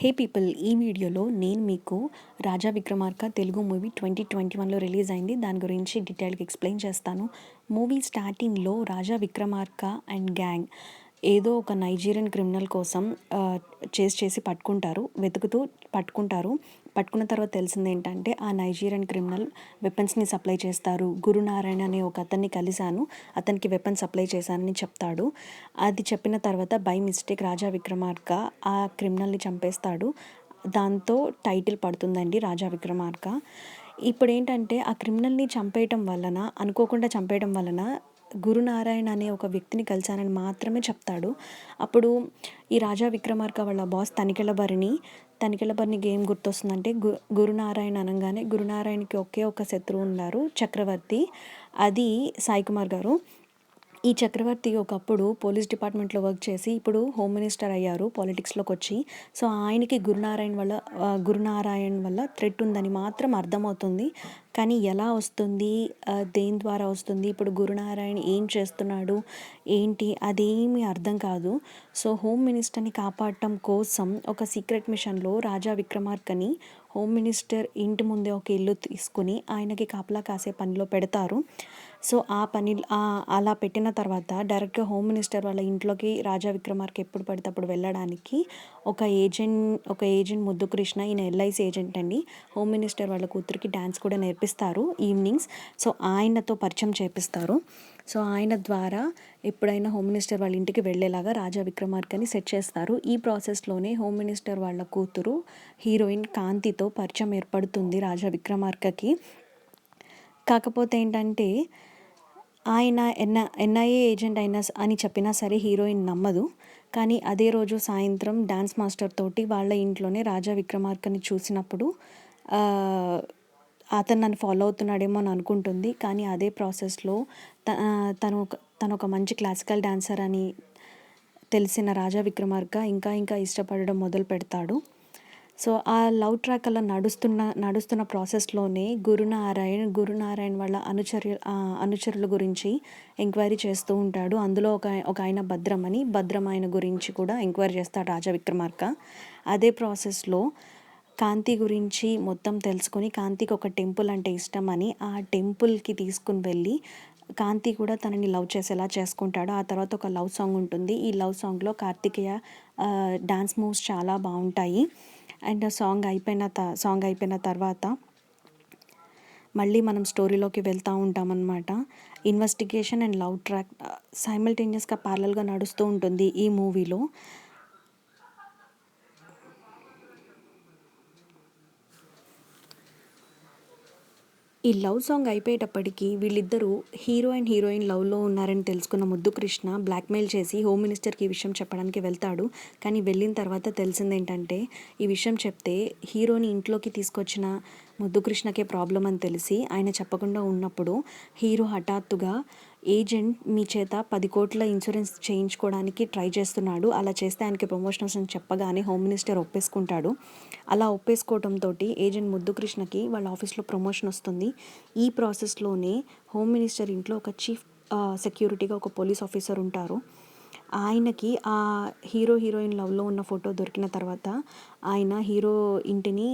హే people, ఈ వీడియోలో నేను మీకు 'రాజా విక్రమార్క' తెలుగు మూవీ 2021లో రిలీజ్ అయింది. దాని గురించి డీటెయిల్‌గా ఎక్స్‌ప్లెయిన్ చేస్తాను. మూవీ స్టార్టింగ్‌లో 'రాజా విక్రమార్క' అండ్ గ్యాంగ్ ఏదో ఒక నైజీరియన్ క్రిమినల్ కోసం చేస్ చేసి వెతుకుతూ పట్టుకుంటారు. పట్టుకున్న తర్వాత తెలిసిందేంటంటే ఆ నైజీరియన్ క్రిమినల్ వెపన్స్‌ని సప్లై చేస్తారు. గురునారాయణ అనే ఒక అతన్ని కలిసాను, అతనికి వెపన్ సప్లై చేశానని చెప్తాడు. అది చెప్పిన తర్వాత బై మిస్టేక్ 'రాజా విక్రమార్క' ఆ క్రిమినల్‌ని చంపేస్తాడు. దాంతో టైటిల్ పడుతుందండి 'రాజా విక్రమార్క'. ఇప్పుడేంటంటే ఆ క్రిమినల్‌ని అనుకోకుండా చంపేయడం వలన గురునారాయణ అనే ఒక వ్యక్తిని కలిసానని మాత్రమే చెప్తాడు. అప్పుడు ఈ 'రాజా విక్రమార్క' వాళ్ళ బాస్ తనికెళ్ళబరినికి ఏం గుర్తొస్తుందంటే గురునారాయణ అనంగానే గురునారాయణకి ఒకే ఒక శత్రువు ఉన్నారు, చక్రవర్తి. అది సాయి కుమార్ గారు. ఈ చక్రవర్తి ఒకప్పుడు పోలీస్ డిపార్ట్మెంట్లో వర్క్ చేసి ఇప్పుడు హోమ్ మినిస్టర్ అయ్యారు పాలిటిక్స్లోకి వచ్చి. సో ఆయనకి గురునారాయణ్ వల్ల థ్రెట్ ఉందని మాత్రం అర్థమవుతుంది. కానీ ఎలా వస్తుంది, దేని ద్వారా వస్తుంది, ఇప్పుడు గురునారాయణ్ ఏం చేస్తున్నాడు, ఏంటి, అదేమీ అర్థం కాదు. సో హోమ్ మినిస్టర్ని కాపాడటం కోసం ఒక సీక్రెట్ మిషన్లో 'రాజా విక్రమార్క'ని హోమ్ మినిస్టర్ ఇంటి ముందే ఒక ఇల్లు తీసుకుని ఆయనకి కాపలా కాసే పనిలో పెడతారు. సో అలా పెట్టిన తర్వాత డైరెక్ట్గా హోమ్ మినిస్టర్ వాళ్ళ ఇంట్లోకి 'రాజా విక్రమార్క' ఎప్పుడు పడితే అప్పుడు వెళ్ళడానికి ఒక ఏజెంట్ ముద్దు కృష్ణ, ఈయన ఎల్ఐసి ఏజెంట్ అండి. హోమ్ మినిస్టర్ వాళ్ళ కూతురికి డ్యాన్స్ కూడా నేర్పిస్తారు ఈవినింగ్స్. సో ఆయనతో పరిచయం చేపిస్తారు. సో ఆయన ద్వారా ఎప్పుడైనా హోమ్ మినిస్టర్ వాళ్ళ ఇంటికి వెళ్ళేలాగా 'రాజా విక్రమార్క'ని సెట్ చేస్తారు. ఈ ప్రాసెస్లోనే హోమ్ మినిస్టర్ వాళ్ళ కూతురు హీరోయిన్ కాంతితో పరిచయం ఏర్పడుతుంది 'రాజా విక్రమార్క'కి. కాకపోతే ఏంటంటే ఆయన ఎన్ఐఏ ఏజెంట్ అని చెప్పినా సరే హీరోయిన్ నమ్మదు. కానీ అదే రోజు సాయంత్రం డాన్స్ మాస్టర్ తోటి వాళ్ళ ఇంట్లోనే 'రాజా విక్రమార్క'ని చూసినప్పుడు అతను నన్ను ఫాలో అవుతున్నాడేమో అని అనుకుంటుంది. కానీ అదే ప్రాసెస్లో తను ఒక మంచి క్లాసికల్ డాన్సర్ అని తెలిసిన 'రాజా విక్రమార్క' ఇంకా ఇష్టపడడం మొదలు పెడతాడు. సో ఆ లవ్ ట్రాక్ అలా నడుస్తున్న ప్రాసెస్లోనే గురునారాయణ్ వాళ్ళ అనుచరుల గురించి ఎంక్వైరీ చేస్తూ ఉంటాడు. అందులో ఒక ఆయన భద్రం ఆయన గురించి కూడా ఎంక్వైరీ చేస్తాడు 'రాజా విక్రమార్క'. అదే ప్రాసెస్లో కాంతి గురించి మొత్తం తెలుసుకొని, కాంతికి ఒక టెంపుల్ అంటే ఇష్టమని ఆ టెంపుల్కి తీసుకుని వెళ్ళి కాంతి కూడా తనని లవ్ చేసేలా చేసుకుంటాడు. ఆ తర్వాత ఒక లవ్ సాంగ్ ఉంటుంది. ఈ లవ్ సాంగ్లో కార్తికేయ డాన్స్ మూవ్స్ చాలా బాగుంటాయి. అండ్ సాంగ్ అయిపోయిన తర్వాత మళ్ళీ మనం స్టోరీలోకి వెళ్తూ ఉంటామన్నమాట. ఇన్వెస్టిగేషన్ అండ్ లవ్ ట్రాక్ సైమల్టేనియస్గా ప్యారలల్గా నడుస్తూ ఉంటుంది ఈ మూవీలో. ఈ లవ్ సాంగ్ అయిపోయేటప్పటికి వీళ్ళిద్దరూ హీరో అండ్ హీరోయిన్ లవ్లో ఉన్నారని తెలుసుకున్న ముద్దు కృష్ణ బ్లాక్మెయిల్ చేసి హోమ్ మినిస్టర్కి ఈ విషయం చెప్పడానికి వెళ్తాడు. కానీ వెళ్ళిన తర్వాత తెలిసిందేంటంటే ఈ విషయం చెప్తే హీరోని ఇంట్లోకి తీసుకొచ్చిన ముద్దు కృష్ణకే ప్రాబ్లం అని తెలిసి ఆయన చెప్పకుండా ఉన్నప్పుడు హీరో హఠాత్తుగా ఏజెంట్ మీ చేత 10 కోట్ల ఇన్సూరెన్స్ చేయించుకోవడానికి ట్రై చేస్తున్నాడు, అలా చేస్తే ఆయనకి ప్రమోషన్స్ అని చెప్పగానే హోమ్ మినిస్టర్ ఒప్పేసుకుంటాడు. అలా ఒప్పేసుకోవడంతో ఏజెంట్ ముద్దు కృష్ణకి వాళ్ళ ఆఫీస్లో ప్రమోషన్ వస్తుంది. ఈ ప్రాసెస్లోనే హోమ్ మినిస్టర్ ఇంట్లో ఒక చీఫ్ సెక్యూరిటీగా ఒక పోలీస్ ఆఫీసర్ ఉంటారు. ఆయనకి ఆ హీరోయిన్ లవ్లో ఉన్న ఫోటో దొరికిన తర్వాత ఆయన హీరో ఇంటిని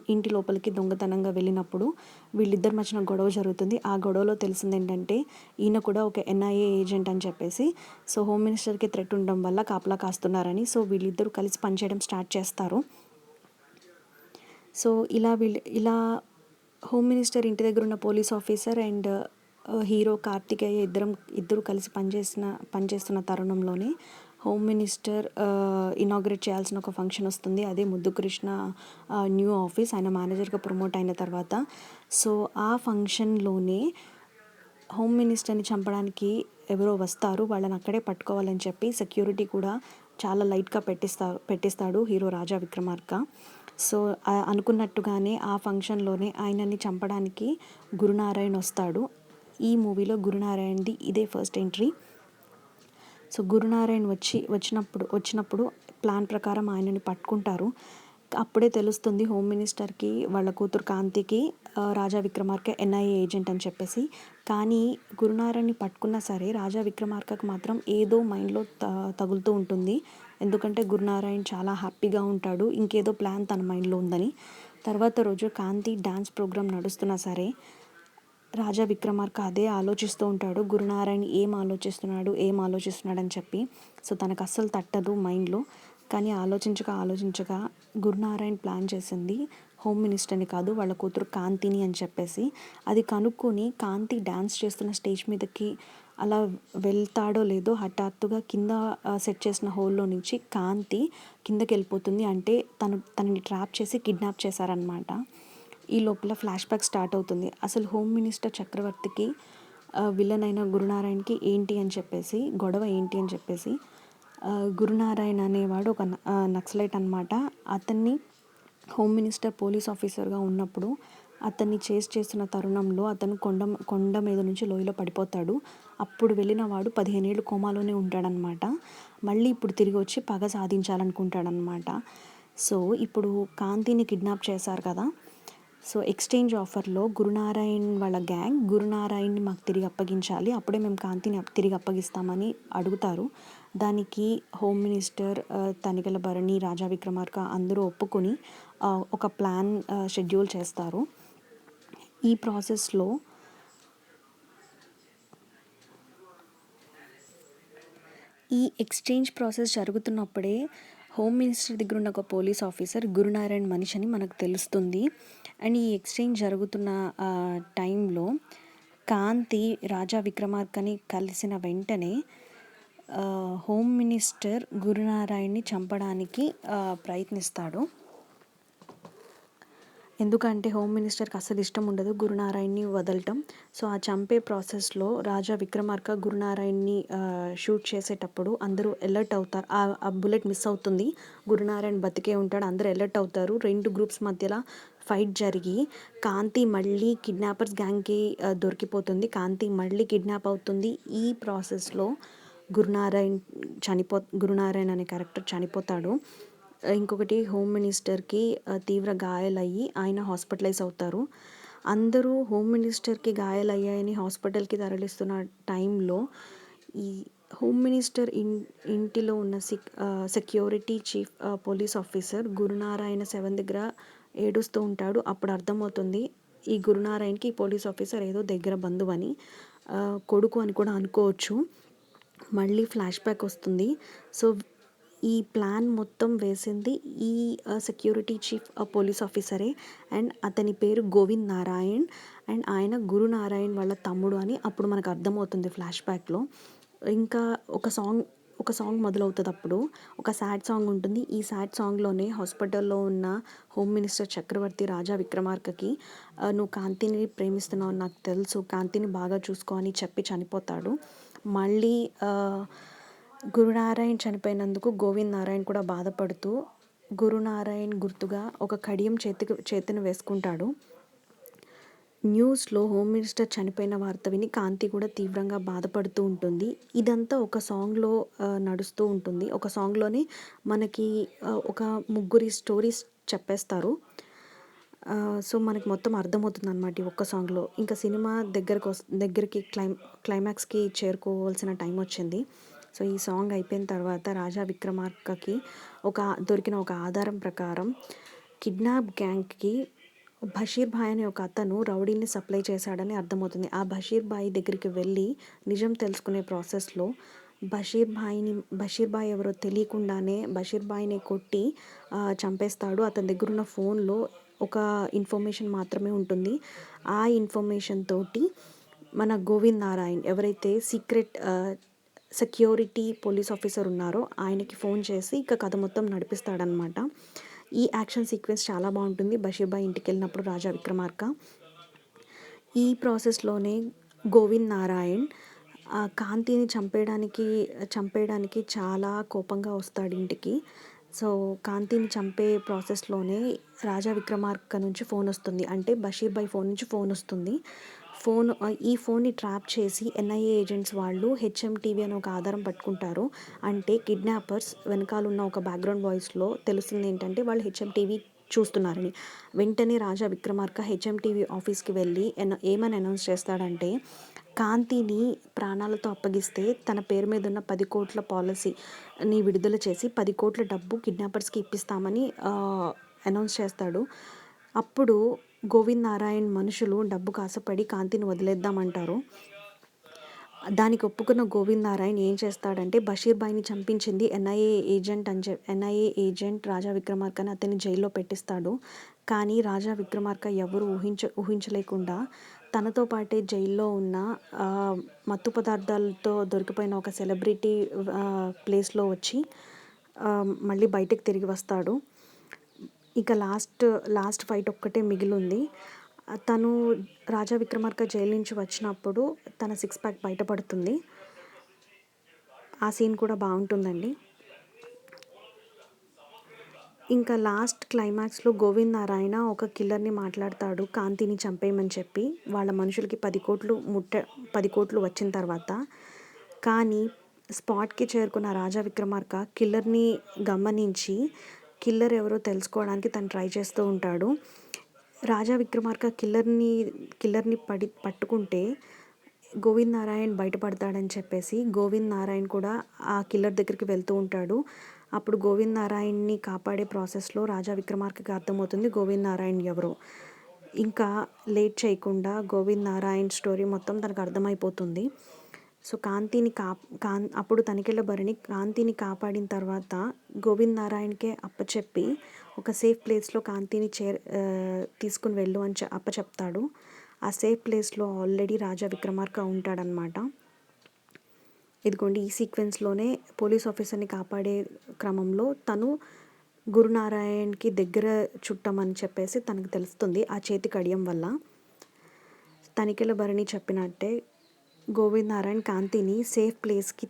ఇంటి లోపలికి దొంగతనంగా వెళ్ళినప్పుడు వీళ్ళిద్దరి మధ్యన గొడవ జరుగుతుంది. ఆ గొడవలో తెలిసింది ఏంటంటే ఈయన కూడా ఒక ఎన్ఐఏ ఏజెంట్ అని చెప్పేసి. సో హోమ్ మినిస్టర్కి థ్రెట్ ఉండడం వల్ల కాపలా కాస్తున్నారని సో వీళ్ళిద్దరూ కలిసి పనిచేయడం స్టార్ట్ చేస్తారు. సో ఇలా హోమ్ మినిస్టర్ ఇంటి దగ్గర ఉన్న police officer and hero Karthikeya ఇద్దరు కలిసి పనిచేస్తున్న తరుణంలోనే హోమ్ మినిస్టర్ ఇనాగ్రేట్ చేయాల్సిన ఒక ఫంక్షన్ వస్తుంది. అదే ముద్దు కృష్ణ న్యూ ఆఫీస్, ఆయన మేనేజర్గా ప్రమోట్ అయిన తర్వాత. సో ఆ ఫంక్షన్లోనే హోమ్ మినిస్టర్ని చంపడానికి ఎవరో వస్తారు, వాళ్ళని అక్కడే పట్టుకోవాలని చెప్పి సెక్యూరిటీ కూడా చాలా లైట్గా పెట్టిస్తాడు హీరో 'రాజా విక్రమార్క'. సో అనుకున్నట్టుగానే ఆ ఫంక్షన్లోనే ఆయనని చంపడానికి గురునారాయణ్ వస్తాడు. ఈ మూవీలో గురునారాయణ్ది ఇదే ఫస్ట్ ఎంట్రీ. సో గురునారాయణ్ వచ్చినప్పుడు ప్లాన్ ప్రకారం ఆయనని పట్టుకుంటారు. అప్పుడే తెలుస్తుంది హోమ్ మినిస్టర్కి వాళ్ళ కూతురు కాంతికి 'రాజా విక్రమార్క' ఎన్ఐఏ ఏజెంట్ అని చెప్పేసి. కానీ గురునారాయణ్ని పట్టుకున్నా సరే 'రాజా విక్రమార్క'కి మాత్రం ఏదో మైండ్లో తగులుతూ ఉంటుంది. ఎందుకంటే గురునారాయణ్ చాలా హ్యాపీగా ఉంటాడు, ఇంకేదో ప్లాన్ తన మైండ్లో ఉందని. తర్వాత రోజు కాంతి డ్యాన్స్ ప్రోగ్రామ్ నడుస్తున్నా సరే రాజా విక్రమార్క అదే ఆలోచిస్తూ ఉంటాడు, గురునారాయణ్ ఏం ఆలోచిస్తున్నాడు అని చెప్పి. సో తనకు అస్సలు తట్టదు మైండ్లో. కానీ ఆలోచించగా గురునారాయణ్ ప్లాన్ చేసింది హోమ్ మినిస్టర్ని కాదు, వాళ్ళ కూతురు కాంతిని అని చెప్పేసి. అది కనుక్కొని కాంతి డ్యాన్స్ చేస్తున్న స్టేజ్ మీదకి అలా వెళ్తాడో లేదో హఠాత్తుగా కింద సెట్ చేసిన హోల్లో నుంచి కాంతి కిందకి వెళ్ళిపోతుంది. అంటే తనని ట్రాప్ చేసి కిడ్నాప్ చేశారనమాట. ఈ లోపల ఫ్లాష్ బ్యాక్ స్టార్ట్ అవుతుంది. అసలు హోమ్ మినిస్టర్ చక్రవర్తికి విలన్ అయిన గురునారాయణ్కి గొడవ ఏంటి అని చెప్పేసి గురునారాయణ్ అనేవాడు ఒక నక్సలైట్ అనమాట. అతన్ని హోమ్ మినిస్టర్ పోలీస్ ఆఫీసర్గా ఉన్నప్పుడు అతన్ని చేస్తున్న తరుణంలో అతను కొండ మీద నుంచి లోయలో పడిపోతాడు. అప్పుడు వెళ్ళిన వాడు 15 ఏళ్ళు కోమాలోనే ఉంటాడనమాట. మళ్ళీ ఇప్పుడు తిరిగి వచ్చి పగ సాధించాలనుకుంటాడనమాట. సో ఇప్పుడు కాంతిని కిడ్నాప్ చేశారు కదా. సో ఎక్స్చేంజ్ ఆఫర్లో గురునారాయణ్ వాళ్ళ గ్యాంగ్ గురునారాయణ్ని మాకు తిరిగి అప్పగించాలి, అప్పుడే మేము కాంతిని తిరిగి అప్పగిస్తామని అడుగుతారు. దానికి హోమ్ మినిస్టర్ తనికెళ్ళ భరణి, రాజా విక్రమార్క అందరూ ఒప్పుకొని ఒక ప్లాన్ షెడ్యూల్ చేస్తారు. ఈ ప్రాసెస్లో ఈ ఎక్స్చేంజ్ ప్రాసెస్ జరుగుతున్నప్పుడే హోమ్ మినిస్టర్ దగ్గర ఉన్న ఒక పోలీస్ ఆఫీసర్ గురునారాయణ్ మనిషి అని మనకు తెలుస్తుంది. అండ్ ఈ ఎక్స్చేంజ్ జరుగుతున్న టైంలో కాంతి రాజా విక్రమార్కని కలిసిన వెంటనే హోమ్ మినిస్టర్ గురునారాయణ్ని చంపడానికి ప్రయత్నిస్తాడు. ఎందుకంటే హోమ్ మినిస్టర్కి అస్సలు ఇష్టం ఉండదు గురునారాయణ్ని వదలటం. సో ఆ చంపే ప్రాసెస్లో రాజా విక్రమార్క గురునారాయణ్ని షూట్ చేసేటప్పుడు అందరూ అలర్ట్ అవుతారు. ఆ బుల్లెట్ మిస్ అవుతుంది, గురునారాయణ్ బతికే ఉంటాడు, అందరూ అలర్ట్ అవుతారు. 2 గ్రూప్స్ మధ్యలో ఫైట్ జరిగి కాంతి మళ్ళీ కిడ్నాపర్స్ గ్యాంగ్కి దొరికిపోతుంది. కాంతి మళ్ళీ కిడ్నాప్ అవుతుంది. ఈ ప్రాసెస్లో గురునారాయణ్ అనే క్యారెక్టర్ చనిపోతాడు. ఇంకొకటి హోమ్ మినిస్టర్కి తీవ్ర గాయాలయ్యి ఆయన హాస్పిటలైజ్ అవుతారు. అందరూ హోమ్ మినిస్టర్కి గాయాలయ్యాయని హాస్పిటల్కి తరలిస్తున్న టైంలో ఈ హోమ్ మినిస్టర్ ఇంటిలో ఉన్న security chief police officer Gurunarayana శవం దగ్గర ఏడుస్తూ ఉంటాడు. అప్పుడు అర్థమవుతుంది ఈ గురునారాయణ్కి పోలీస్ ఆఫీసర్ ఏదో దగ్గర బంధువని, కొడుకు అని కూడా అనుకోవచ్చు. మళ్ళీ ఫ్లాష్ బ్యాక్ వస్తుంది. సో ఈ ప్లాన్ మొత్తం వేసింది ఈ సెక్యూరిటీ చీఫ్ పోలీస్ ఆఫీసరే. అండ్ అతని పేరు గోవింద్ నారాయణ్. అండ్ ఆయన గురునారాయణ్ వాళ్ళ తమ్ముడు అని అప్పుడు మనకు అర్థమవుతుంది ఫ్లాష్ బ్యాక్లో. ఇంకా ఒక సాంగ్ మొదలవుతుంది. అప్పుడు ఒక సాడ్ సాంగ్ ఉంటుంది. ఈ సాడ్ సాంగ్లోనే హాస్పిటల్లో ఉన్న హోమ్ మినిస్టర్ చక్రవర్తి రాజా విక్రమార్కకి నువ్వు కాంతిని ప్రేమిస్తున్నావు నాకు తెలుసు, కాంతిని బాగా చూసుకో అని చెప్పి చనిపోతాడు. మళ్ళీ గురునారాయణ్ చనిపోయినందుకు గోవింద్ నారాయణ్ కూడా బాధపడుతూ గురునారాయణ్ గుర్తుగా ఒక కడియం చేతిని వేసుకుంటాడు. న్యూస్లో హోమ్ మినిస్టర్ చనిపోయిన వార్త విని కాంతి కూడా తీవ్రంగా బాధపడుతూ ఉంటుంది. ఇదంతా ఒక సాంగ్లో నడుస్తూ ఉంటుంది. ఒక సాంగ్లోనే మనకి ఒక 3 స్టోరీస్ చెప్పేస్తారు. సో మనకి మొత్తం అర్థమవుతుంది అనమాట ఈ ఒక్క సాంగ్లో. ఇంకా సినిమా దగ్గరికి క్లైమాక్స్కి చేరుకోవాల్సిన టైం వచ్చింది. సో ఈ సాంగ్ అయిపోయిన తర్వాత రాజా విక్రమార్కకి దొరికిన ఒక ఆధారం ప్రకారం కిడ్నాప్ గ్యాంగ్కి బషీర్ భాయ్ అనే ఒక అతను రౌడీని సప్లై చేశాడని అర్థమవుతుంది. ఆ బషీర్ భాయ్ దగ్గరికి వెళ్ళి నిజం తెలుసుకునే ప్రాసెస్లో బషీర్ భాయ్ ఎవరో తెలియకుండానే బషీర్ భాయ్ని కొట్టి చంపేస్తాడు. అతని దగ్గర ఉన్న ఫోన్లో ఒక ఇన్ఫర్మేషన్ మాత్రమే ఉంటుంది. ఆ ఇన్ఫర్మేషన్ తోటి మన గోవింద్ నారాయణ్ ఎవరైతే సీక్రెట్ సెక్యూరిటీ పోలీస్ ఆఫీసర్ ఉన్నారో ఆయనకి ఫోన్ చేసి ఇక కథ మొత్తం నడిపిస్తాడనమాట. ఈ యాక్షన్ సీక్వెన్స్ చాలా బాగుంటుంది. బషీర్ భాయ్ ఇంటికి వెళ్ళినప్పుడు రాజా విక్రమార్క ఈ ప్రాసెస్లోనే గోవింద్ నారాయణ్ కాంతిని చంపేయడానికి చాలా కోపంగా వస్తాడు ఇంటికి. సో కాంతిని చంపే ప్రాసెస్లోనే రాజా విక్రమార్క నుంచి ఫోన్ వస్తుంది. అంటే బషీర్ భాయ్ ఫోన్ నుంచి ఫోన్ వస్తుంది. ఈ ఫోన్ని ట్రాప్ చేసి ఎన్ఐఏ ఏజెంట్స్ వాళ్ళు హెచ్ఎంటీవీ అని ఒక ఆధారం పట్టుకుంటారు. అంటే కిడ్నాపర్స్ వెనకాల ఉన్న ఒక బ్యాక్గ్రౌండ్ వాయిస్లో తెలుస్తుంది ఏంటంటే వాళ్ళు హెచ్ఎంటీవీ చూస్తున్నారని. వెంటనే రాజా విక్రమార్క హెచ్ఎంటీవీ ఆఫీస్కి వెళ్ళి ఏమని అనౌన్స్ చేస్తాడంటే కాంతిని ప్రాణాలతో అప్పగిస్తే తన పేరు మీద ఉన్న 10 కోట్ల పాలసీని విడుదల చేసి 10 కోట్ల డబ్బు కిడ్నాపర్స్కి ఇప్పిస్తామని అనౌన్స్ చేస్తాడు. అప్పుడు గోవింద్ నారాయణ్ మనుషులు డబ్బుకు ఆశపడి కాంతిని వదిలేద్దామంటారు. దానికి ఒప్పుకున్న గోవింద్ నారాయణ్ ఏం చేస్తాడంటే బషీర్ భాయ్ని చంపించింది ఎన్ఐఏ ఏజెంట్ రాజా విక్రమార్క అని అతన్ని జైల్లో పెట్టిస్తాడు. కానీ రాజా విక్రమార్క ఎవరు ఊహించలేకుండా తనతో పాటే జైల్లో ఉన్న మత్తు పదార్థాలతో దొరికిపోయిన ఒక సెలబ్రిటీ ప్లేస్లో వచ్చి మళ్ళీ బయటకు తిరిగి వస్తాడు. ఇక లాస్ట్ ఫైట్ ఒక్కటే మిగిలింది. తను రాజా విక్రమార్క జైలు నుంచి వచ్చినప్పుడు తన 6 ప్యాక్ బయటపడుతుంది. ఆ సీన్ కూడా బాగుంటుందండి. ఇంకా లాస్ట్ క్లైమాక్స్లో గోవింద్ నారాయణ ఒక కిల్లర్ని మాట్లాడతాడు కాంతిని చంపేయమని చెప్పి వాళ్ళ మనుషులకి 10 కోట్లు వచ్చిన తర్వాత. కానీ స్పాట్కి చేరుకున్న రాజా విక్రమార్క కిల్లర్ని గమనించి కిల్లర్ ఎవరో తెలుసుకోవడానికి తను ట్రై చేస్తూ ఉంటాడు. రాజా విక్రమార్క కిల్లర్ని పట్టుకుంటే గోవింద్ నారాయణ్ బయటపడతాడని చెప్పేసి గోవింద్ నారాయణ్ కూడా ఆ కిల్లర్ దగ్గరికి వెళ్తూ ఉంటాడు. అప్పుడు గోవింద్ నారాయణ్ని కాపాడే ప్రాసెస్లో రాజా విక్రమార్కకి అర్థమవుతుంది గోవింద్ నారాయణ్ ఎవరో. ఇంకా లేట్ చేయకుండా గోవింద్ నారాయణ్ స్టోరీ మొత్తం తనకు అర్థమైపోతుంది. సో అప్పుడు తనికెళ్ళ భరణి కాంతిని కాపాడిన తర్వాత గోవింద్ నారాయణ్కే అప్పచెప్పి ఒక సేఫ్ ప్లేస్లో కాంతిని తీసుకుని వెళ్ళు అని అప్పచెప్తాడు. ఆ సేఫ్ ప్లేస్లో ఆల్రెడీ రాజా విక్రమార్క ఉంటాడనమాట. ఇదిగోండి ఈ సీక్వెన్స్లోనే పోలీస్ ఆఫీసర్ని కాపాడే క్రమంలో తను గురునారాయణ్కి దగ్గర చుట్టమని చెప్పేసి తనకు తెలుస్తుంది ఆ చేతి కడియం వల్ల. తనికెళ్ళ భరణి చెప్పినట్టే గోవింద్ నారాయణ్ కాంతిని సేఫ్ ప్లేస్కి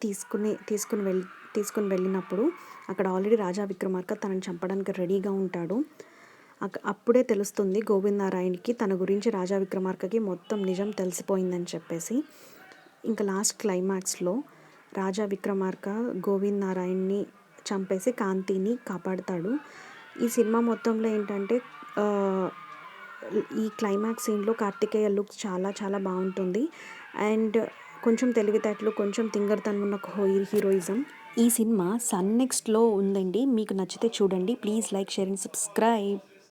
తీసుకుని వెళ్ళినప్పుడు అక్కడ ఆల్రెడీ రాజా విక్రమార్క తనని చంపడానికి రెడీగా ఉంటాడు. అప్పుడే తెలుస్తుంది గోవింద్ నారాయణ్కి తన గురించి రాజా విక్రమార్కకి మొత్తం నిజం తెలిసిపోయిందని చెప్పేసి. ఇంకా లాస్ట్ క్లైమాక్స్లో రాజా విక్రమార్క గోవింద్ నారాయణ్ని చంపేసి కాంతిని కాపాడుతాడు. ఈ సినిమా మొత్తంలో ఏంటంటే ఈ క్లైమాక్స్ సీన్లో కార్తికేయ లుక్స్ చాలా చాలా బాగుంటుంది. అండ్ కొంచెం తెలివితేటలు, కొంచెం తింగర్తనం ఉన్న హీరోయిజం. ఈ సినిమా సన్ నెక్స్ట్లో ఉందండి. మీకు నచ్చితే చూడండి. Please like, share and subscribe.